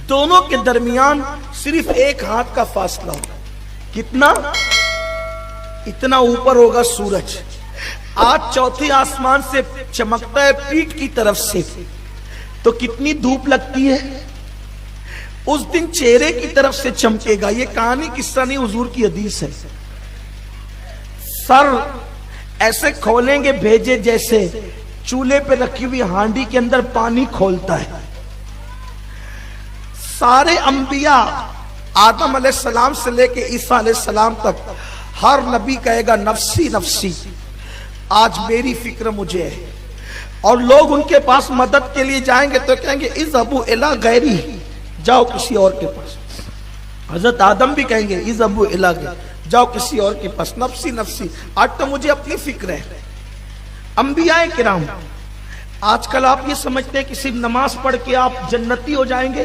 دونوں کے درمیان صرف ایک ہاتھ کا فاصلہ ہوگا. کتنا؟ اتنا اوپر ہوگا سورج. آج چوتھے آسمان سے چمکتا ہے پیٹھ کی طرف سے تو کتنی دھوپ لگتی ہے. اس دن چہرے کی طرف سے چمکے گا. یہ کہانی قصہ نہیں، حضور کی حدیث ہے. سر ایسے کھولیں گے بھیجے جیسے چولہے پہ رکھی ہوئی ہانڈی کے اندر پانی کھولتا ہے. سارے انبیاء آدم علیہ السلام سے لے کے عیسیٰ علیہ السلام تک ہر نبی کہے گا نفسی نفسی، آج میری فکر مجھے ہے. اور لوگ ان کے پاس مدد کے لیے جائیں گے تو کہیں گے اذهبوا الی غیری، جاؤ کسی اور کے پاس. حضرت آدم بھی کہیں گے اذهبوا الی غیری، جاؤ کسی اور کے پاس. نفسی نفسی، آج تو مجھے اپنی فکر ہے. انبیاء کرام، آج کل آپ یہ سمجھتے ہیں کہ صرف نماز پڑھ کے آپ جنتی ہو جائیں گے؟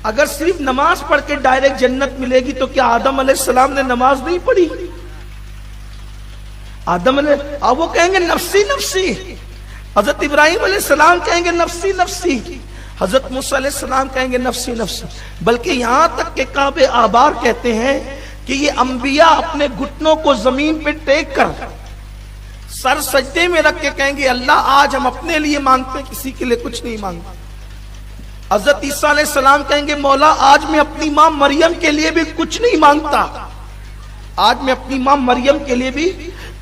اگر صرف نماز پڑھ کے ڈائریکٹ جنت ملے گی تو کیا آدم علیہ السلام نے نماز نہیں پڑھی؟ آدم علیہ اب وہ کہیں گے نفسی نفسی. حضرت ابراہیم علیہ السلام کہیں گے نفسی نفسی. حضرت موسیٰ علیہ السلام کہیں گے نفسی نفسی. بلکہ یہاں تک کہ کعب آبار کہتے ہیں کہ یہ انبیاء اپنے گھٹنوں کو زمین پہ ٹیک کر سر سجدے میں رکھ کے کہیں گے اللہ آج ہم اپنے لیے مانگتے ہیں، کسی کے لیے کچھ نہیں مانگتے. حضرت عیسیٰ علیہ السلام کہیں گے مولا آج میں اپنی ماں مریم کے لیے بھی کچھ نہیں مانگتا، آج میں اپنی ماں مریم کے لیے بھی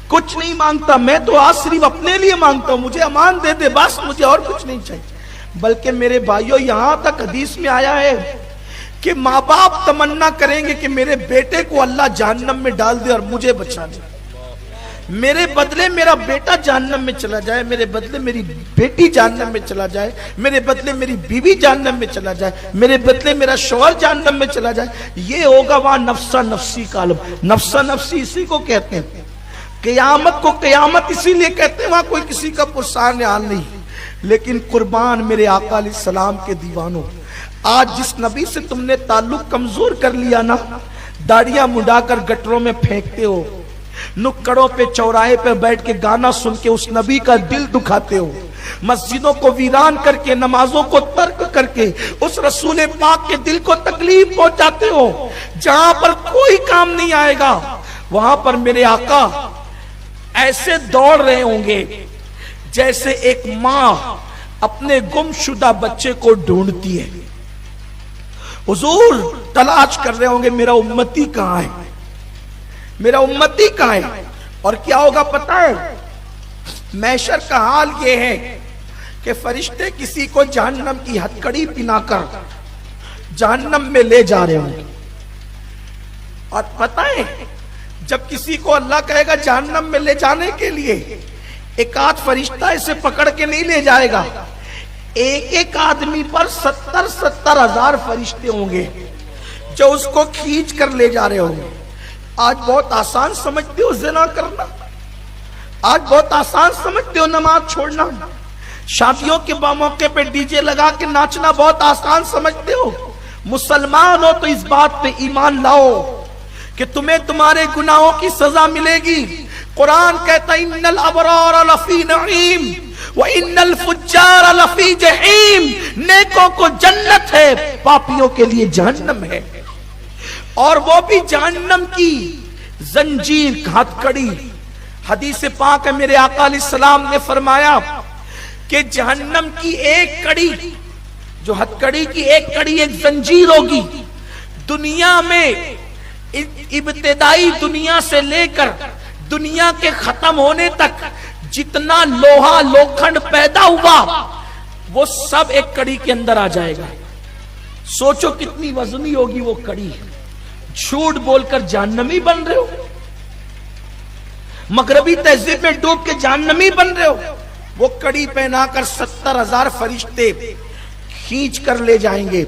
کچھ نہیں مانگتا، میں تو آج صرف اپنے لیے مانگتا ہوں، مجھے امان دے دے بس، مجھے اور کچھ نہیں چاہیے. بلکہ میرے بھائیوں یہاں تک حدیث میں آیا ہے کہ ماں باپ تمنا کریں گے کہ میرے بیٹے کو اللہ جہنم میں ڈال دے اور مجھے بچا دے. میرے بدلے میرا بیٹا جہنم میں چلا جائے، میرے بدلے میری بیٹی جہنم میں چلا جائے، میرے بدلے میری بیوی جہنم میں چلا جائے، میرے بدلے میرا شوہر جہنم میں چلا جائے. یہ ہوگا وہاں نفسا نفسی کا عالم. نفسا نفسی اسی کو کہتے ہیں. قیامت کو قیامت اسی لیے کہتے ہیں وہاں کوئی کسی کا پرسان حال نہیں. لیکن قربان میرے آقا علیہ السلام کے دیوانوں، آج جس نبی سے تم نے تعلق کمزور کر لیا نا، داڑیاں مڈا کر گٹروں میں پھینکتے ہو، نکڑوں پہ چوراہے پہ بیٹھ کے گانا سن کے اس نبی کا دل دکھاتے ہو، مسجدوں کو ویران کر کے نمازوں کو ترک کر کے اس رسول پاک کے دل کو تکلیف پہنچاتے ہو. جہاں پر کوئی کام نہیں آئے گا وہاں پر میرے آقا ایسے دوڑ رہے ہوں گے جیسے ایک ماں اپنے گم شدہ بچے کو ڈھونڈتی ہے. حضور تلاش کر رہے ہوں گے میرا امتی کہاں ہے، میرا امتی کہاں ہے. اور کیا ہوگا پتہ ہے؟ محشر کا حال یہ ہے کہ فرشتے کسی کو جہنم کی ہتکڑی پہنا کر جہنم میں لے جا رہے ہوں گے. اور پتہ ہے جب کسی کو اللہ کہے گا جہنم میں لے جانے کے لیے، ایک آدھ فرشتہ اسے پکڑ کے نہیں لے جائے گا، ایک ایک آدمی پر 70 ہزار فرشتے ہوں گے جو اس کو کھینچ کر لے جا رہے ہوں گے. آج بہت آسان سمجھتے ہو زنا کرنا، آج بہت آسان سمجھتے ہو نماز چھوڑنا، شادیوں کے موقع پہ ڈی جے لگا کے ناچنا بہت آسان سمجھتے ہو. مسلمان ہو تو اس بات پہ ایمان لاؤ کہ تمہیں تمہارے گناہوں کی سزا ملے گی. قرآن کہتا ہے ان الابرار لفی نعیم وان الفجار لفی جحیم. نیکوں کو جنت ہے، پاپیوں کے لیے جہنم ہے. اور وہ بھی جہنم کی زنجیر ہتکڑی. حدیث پاک ہے میرے آقا علیہ السلام نے فرمایا کہ جہنم کی ایک کڑی، جو ہتکڑی کی ایک کڑی ایک زنجیر ہوگی، دنیا میں ابتدائی دنیا سے لے کر دنیا کے ختم ہونے تک جتنا لوہا لوکھنڈ پیدا ہوا وہ سب ایک کڑی کے اندر آ جائے گا. سوچو کتنی وزنی ہوگی وہ کڑی. جھوٹ بول کر جہنمی بن رہے ہو، مغربی تہذیب میں ڈوب کے جہنمی بن رہے ہو. وہ کڑی پہنا کر 70 ہزار فرشتے کھینچ کر لے جائیں گے.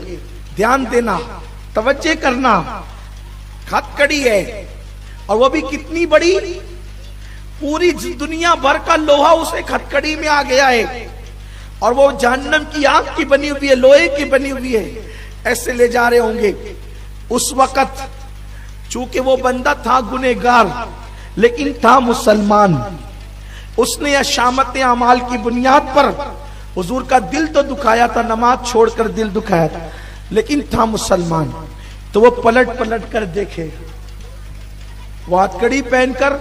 دھیان دینا، توجہ کرنا، ہتھ کڑی ہے اور وہ بھی کتنی بڑی، پوری دنیا بھر کا لوہا اس ایک ہتھ کڑی میں آ گیا ہے اور وہ جہنم کی آگ کی بنی ہوئی ہے، لوہے کی بنی ہوئی ہے. ایسے لے جا رہے ہوں گے. اس وقت چونکہ وہ بندہ تھا گنہگار لیکن تھا مسلمان، اس نے شامت اعمال کی بنیاد پر حضور کا دل تو دکھایا تھا، نماز چھوڑ کر دل دکھایا تھا، لیکن تھا مسلمان. تو وہ پلٹ پلٹ کر دیکھے, وہ ہتھکڑی پہن کر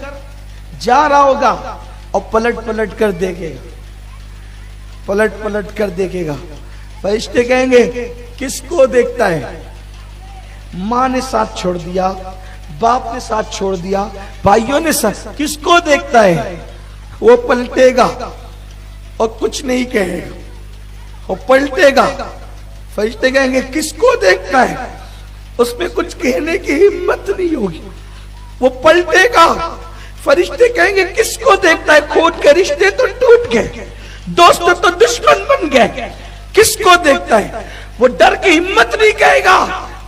جا رہا ہوگا اور پلٹ پلٹ کر دیکھے گا, پلٹ پلٹ کر دیکھے گا. فرشتے کہیں گے کس کو دیکھتا ہے؟ ماں نے ساتھ چھوڑ دیا, باپ نے ساتھ چھوڑ دیا, بھائیوں نے ساتھ, کس کو دیکھتا ہے؟ وہ پلٹے گا اور کچھ نہیں کہے گا, وہ پلٹے گا. فرشتے کہیں گے کس کو دیکھتا ہے؟ اس میں کچھ کہنے کی ہمت نہیں ہوگی, وہ پلٹے گا. فرشتے کہیں گے کس کو دیکھتا ہے؟ کھوٹ کے رشتے تو ٹوٹ گئے, دوست تو دشمن بن گئے, کس کو دیکھتا ہے؟ وہ ڈر کی ہمت نہیں کہے گا.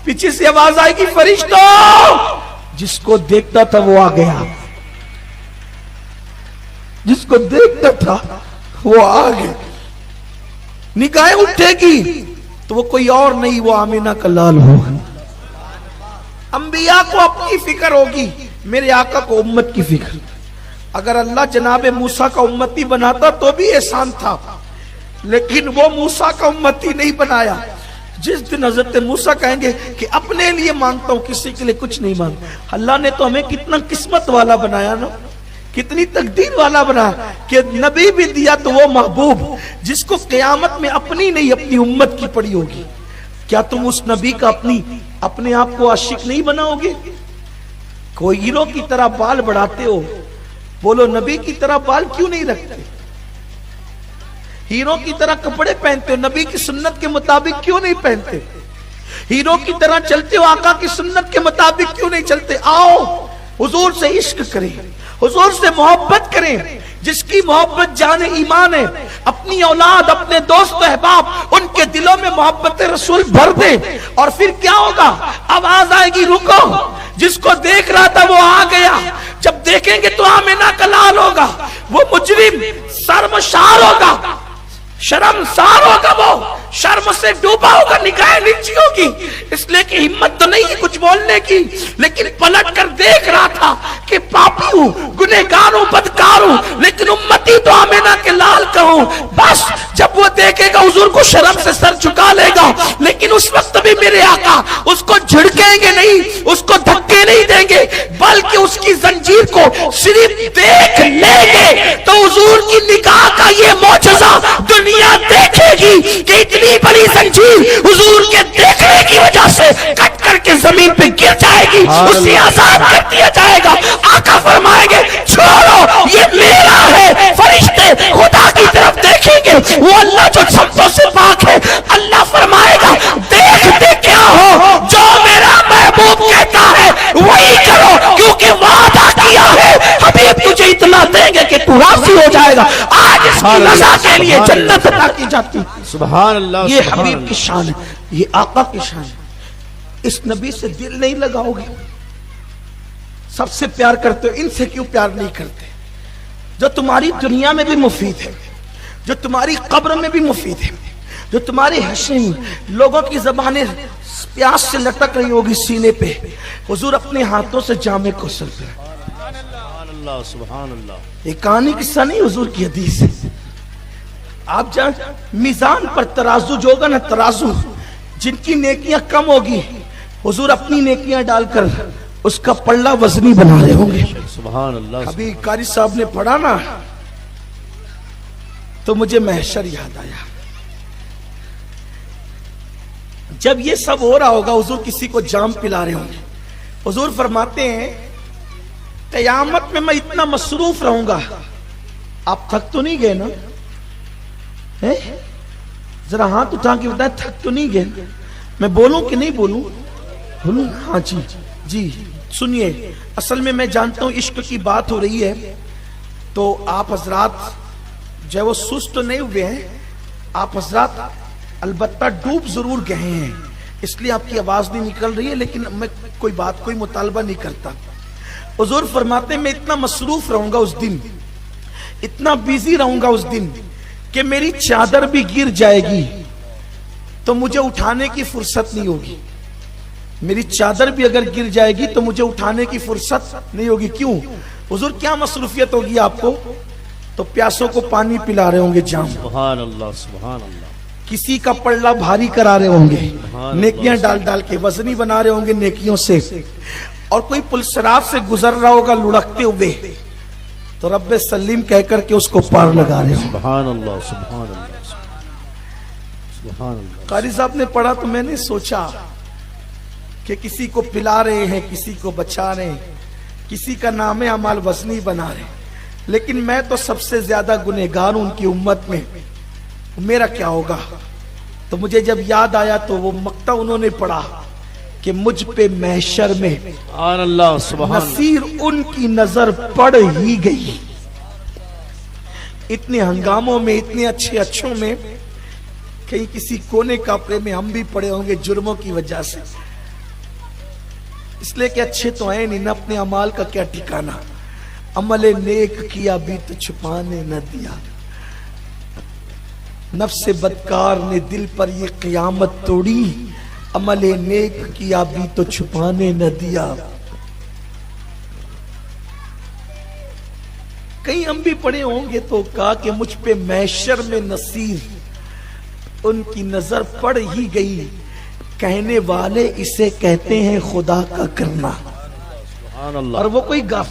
پیچھے سے آواز آئے گی فرشتوں, جس کو دیکھتا تھا وہ آ گیا, جس کو دیکھتا تھا وہ آ گیا. نگاہیں اٹھے گی تو وہ کوئی اور نہیں, وہ آمینہ کا لال ہوگا. انبیاء کو اپنی فکر ہوگی, میرے آقا کو امت کی فکر. اگر اللہ جناب موسیٰ کا امتی بناتا تو بھی احسان تھا, لیکن وہ موسیٰ کا امتی نہیں بنایا. جس دن حضرت موسیٰ کہیں گے کہ اپنے لیے مانگتا ہوں, کسی کے لیے کچھ نہیں مانگتا. اللہ نے تو ہمیں کتنا قسمت والا بنایا نا, کتنی تقدیر والا بنایا کہ نبی بھی دیا تو وہ محبوب جس کو قیامت میں اپنی نہیں اپنی امت کی پڑی ہوگی. کیا تم اس نبی کا اپنے آپ کو عاشق نہیں بناؤ گے؟ کوئی ہیرو کی طرح بال بڑھاتے ہو, بولو نبی کی طرح بال کیوں نہیں رکھتے؟ ہیرو کی طرح کپڑے پہنتے ہو, نبی کی سنت کے مطابق کیوں نہیں پہنتے؟ ہیرو کی طرح چلتے ہو, آقا کی سنت کے مطابق کیوں نہیں چلتے؟ آؤ حضور سے عشق کریں, حضور سے محبت کریں. جس کی محبت جان ایمان ہے, اپنی اولاد, اپنے دوست احباب, ان کے دلوں میں محبت رسول بھر دے. اور پھر کیا ہوگا؟ آواز آئے گی رکو, جس کو دیکھ رہا تھا وہ آ گیا. جب دیکھیں گے تو آمینہ کا لال ہوگا, وہ مجرم شرمسار ہوگا, شرمسار ہوگا, وہ شرم سے ڈوبا ہوگا, نگاہیں نیچی ہوگی. اس لیے کہ ہمت تو نہیں ہے کچھ بولنے کی, لیکن پلٹ کر دیکھ رہا تھا کہ پاپی ہوں, گنہگار ہوں, بدکار ہوں, لیکن امتی تو آمینہ کے لال کا ہوں. بس جب وہ دیکھے گا حضور کو شرم سے سر جھکا لے گا, لیکن اس وقت بھی میرے آقا اس کو جھڑکیں گے نہیں, اس کو دھکے نہیں دیں گے, بلکہ اس کی زنجیر کو صرف دیکھ لیں گے تو حضور کی نگاہ کا یہ معجزہ دنیا دیکھے گی کہ اتنی بڑی زنجیر حضور کے دیکھنے کی وجہ سے کٹ کر کے زمین پہ گر جائے گی, اسے آزاد کر دیا جائے گا. آقا فرمائیں گے چھوڑو یہ میرا ہے. فرشتے خدا کی طرف دیکھیں گے, وہ اللہ جو سبوں سے پاک ہے. اللہ فرمائے گا دیکھتے کیا ہو, جو میرا محبوب کہتا ہے وہی کرو, کیونکہ وعدہ کیا ہے حبیب تجھے اتنا دیں گے کہ تو راضی ہو جائے گا. آج اس کی رضا کے لیے جنت عطا کی جاتی. سبحان اللہ. یہ حبیب کی شان ہے, یہ آقا کی شان ہے. اس نبی سے دل نہیں لگاؤ گے, سب سے پیار کرتے ہو, ان سے کیوں پیار نہیں کرتے؟ جو تمہاری دنیا میں بھی مفید ہے, جو تمہاری قبر میں بھی مفید ہے, جو تمہاری حشر لوگوں کی زبانیں پیاس سے لٹک رہی ہوگی سینے پہ, حضور اپنے ہاتھوں سے جامع کوثر پہ. سبحان اللہ. یہ کہانی قصہ نہیں, حضور کی حدیث ہے. آپ جان میزان پر ترازو جو ہوگا نا, ترازو جن کی نیکیاں کم ہوگی, حضور اپنی نیکیاں ڈال کر اس کا پلڑا وزنی بنا رہے ہوں گے. سبحان اللہ. ابھی قاری صاحب نے پڑھا نا تو مجھے محشر یاد آیا. جب یہ سب ہو رہا ہوگا, حضور کسی کو جام پلا رہے ہوں گے. حضور فرماتے ہیں قیامت میں اتنا مصروف رہوں گا. آپ تھک تو نہیں گئے نا؟ ذرا ہاتھ اٹھا کے بتائیں, تھک تو نہیں گئے؟ میں بولوں کہ نہیں بولوں؟ بولوں؟ ہاں جی جی. سنیے, اصل میں میں جانتا ہوں عشق کی بات ہو رہی ہے تو آپ حضرات جو ہے وہ سست تو نہیں ہوئے ہیں. آپ حضرات البتہ ڈوب ضرور گئے ہیں, اس لیے آپ کی آواز نہیں نکل رہی ہے, لیکن میں کوئی مطالبہ نہیں کرتا. حضور فرماتے ہیں میں اتنا مصروف رہوں گا اس دن, اتنا بیزی رہوں گا اس دن کہ میری چادر بھی گر جائے گی تو مجھے اٹھانے کی فرصت نہیں ہوگی. میری چادر بھی اگر گر جائے گی تو مجھے اٹھانے کی فرصت نہیں ہوگی. کیوں؟ حضور کیا مصروفیت ہوگی آپ کو؟ تو پیاسوں کو پانی پلا رہے ہوں گے جام, سبحان اللہ. سبحان اللہ. کسی کا پلڑا بھاری کرا رہے ہوں گے, سبحان نیکیاں اللہ۔ ڈال ڈال کے وزنی بنا رہے ہوں گے نیکیوں سے، اور کوئی پل صراط سے گزر رہا ہوگا لڑکتے ہوئے، تو رب سلیم کہہ کر کے اس کو پار لگا رہے ہوں۔ سبحان اللہ سبحان اللہ سبحان اللہ۔ قاری صاحب نے پڑھا تو میں نے سوچا کہ کسی کو پلا رہے ہیں، کسی کو بچا رہے ہیں، کسی کا نام اعمال وزنی بنا رہے ہیں، لیکن میں تو سب سے زیادہ گنہگار ہوں ان کی امت میں، میرا کیا ہوگا؟ تو مجھے جب یاد آیا تو وہ مقطع انہوں نے پڑھا کہ مجھ پہ محشر میں سبحان اللہ سبحان اللہ۔ نصیر ان کی نظر پڑ ہی گئی۔ اتنے ہنگاموں میں، اتنے اچھے اچھوں میں، کہیں کسی کونے کپڑے میں ہم بھی پڑے ہوں گے جرموں کی وجہ سے، اس لیے کہ اچھے تو ہیں نہیں، نہ اپنے اعمال کا کیا ٹھکانہ، عمل نیک کیا بھی تو چھپانے نہ دیا، نفس بدکار نے دل پر یہ قیامت توڑی، عمل نیک کیا بھی تو چھپانے نہ دیا۔ کہیں ہم بھی پڑے ہوں گے تو کہا کہ مجھ پہ محشر میں نصیر ان کی نظر پڑ ہی گئی، کہنے والے اسے کہتے ہیں خدا کا کرنا، سبحان اللہ۔ اور وہ کوئی غافل